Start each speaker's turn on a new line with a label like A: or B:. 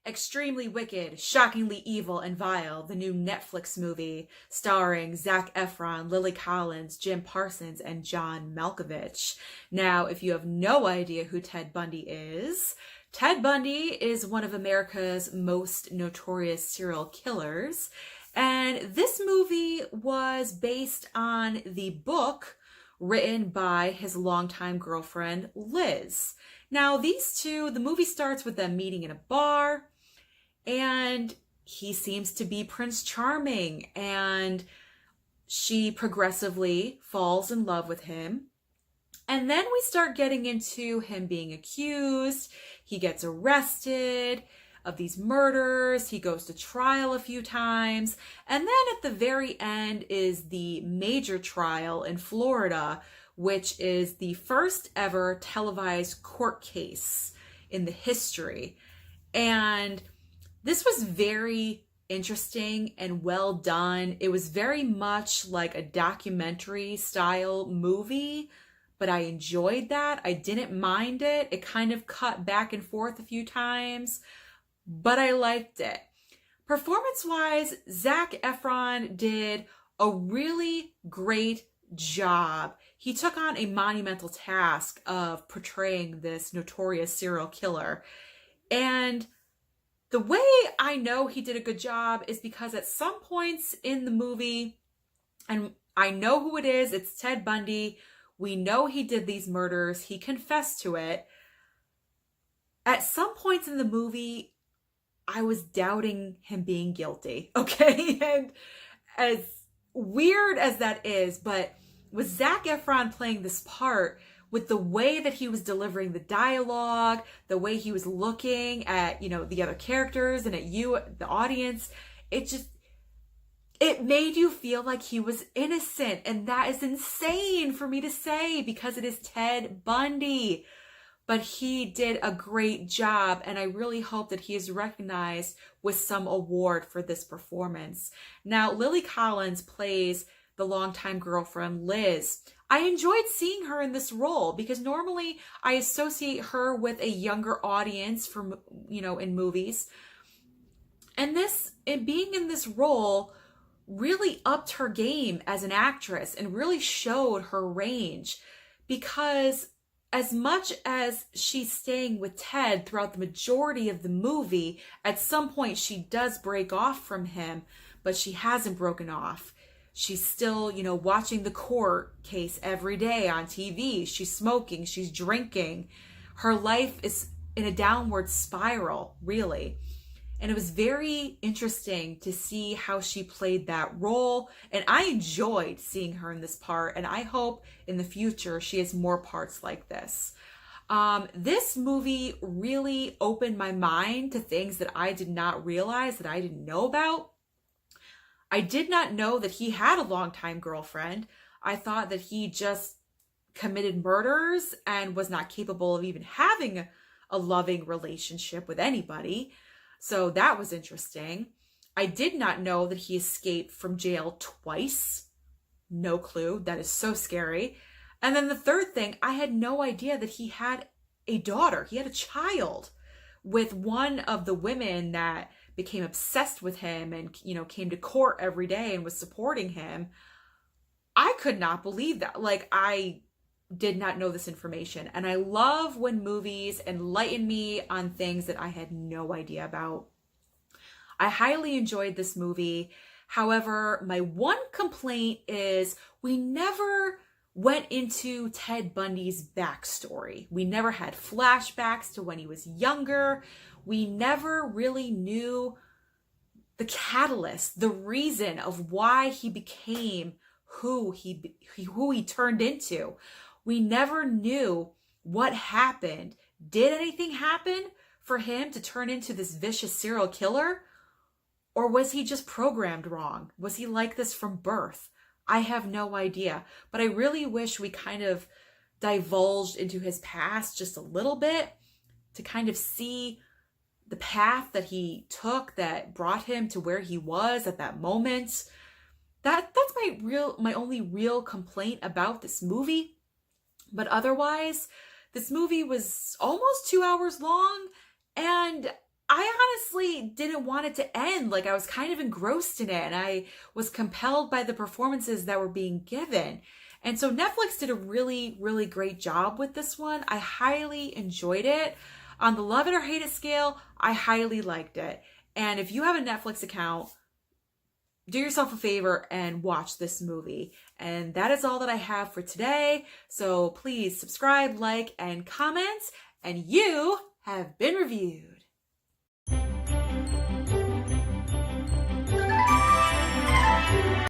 A: Extremely Wicked, Shockingly Evil and Vile, the new Netflix movie starring Zac Efron, Lily Collins, Jim Parsons, and John Malkovich. Now, if you have no idea who Ted Bundy is, Ted Bundy is one of America's most notorious serial killers, and this movie was based on the book written by his longtime girlfriend, Liz. Now, these two, the movie starts with them meeting in a bar, and he seems to be Prince Charming, and she progressively falls in love with him. And then we start getting into him being accused. He gets arrested of these murders. He goes to trial a few times. And then at the very end is the major trial in Florida, which is the first ever televised court case in the history. And this was very interesting and well done. It was very much like a documentary style movie, but I enjoyed that. I didn't mind it. It kind of cut back and forth a few times, but I liked it. Performance-wise, Zac Efron did a really great job. He took on a monumental task of portraying this notorious serial killer. And the way I know he did a good job is because at some points in the movie, and I know who it is, it's Ted Bundy. We know he did these murders. He confessed to it. At some points in the movie, I was doubting him being guilty, okay? And as weird as that is, but with Zac Efron playing this part, with the way that he was delivering the dialogue, the way he was looking at, the other characters and at you, the audience, it made you feel like he was innocent. And that is insane for me to say because it is Ted Bundy. But he did a great job, and I really hope that he is recognized with some award for this performance. Now, Lily Collins plays the longtime girlfriend, Liz. I enjoyed seeing her in this role because normally I associate her with a younger audience from, in movies. And being in this role really upped her game as an actress and really showed her range, because as much as she's staying with Ted throughout the majority of the movie, at some point she does break off from him, but she hasn't broken off. She's still, watching the court case every day on TV. She's smoking, she's drinking. Her life is in a downward spiral, really. And it was very interesting to see how she played that role. And I enjoyed seeing her in this part. And I hope in the future she has more parts like this. This movie really opened my mind to things that I did not realize, that I didn't know about. I did not know that he had a longtime girlfriend. I thought that he just committed murders and was not capable of even having a loving relationship with anybody. So that was interesting. I did not know that he escaped from jail twice. No clue. That is so scary. And then the third thing, I had no idea that he had a daughter. He had a child with one of the women that became obsessed with him and, came to court every day and was supporting him. I could not believe that. I did not know this information. And I love when movies enlighten me on things that I had no idea about. I highly enjoyed this movie. However, my one complaint is we never went into Ted Bundy's backstory. We never had flashbacks to when he was younger. We never really knew the catalyst, the reason of why he became who he turned into. We never knew what happened. Did anything happen for him to turn into this vicious serial killer? Or was he just programmed wrong? Was he like this from birth? I have no idea. But I really wish we kind of divulged into his past just a little bit to kind of see the path that he took that brought him to where he was at that moment. That's my only real complaint about this movie. But otherwise, this movie was almost 2 hours long, and I honestly didn't want it to end. Like, I was kind of engrossed in it, and I was compelled by the performances that were being given. And so Netflix did a really, really great job with this one. I highly enjoyed it. On the love it or hate it scale, I highly liked it. And if you have a Netflix account, do yourself a favor and watch this movie. And that is all that I have for today. So please subscribe, like, and comment. And you have been reviewed.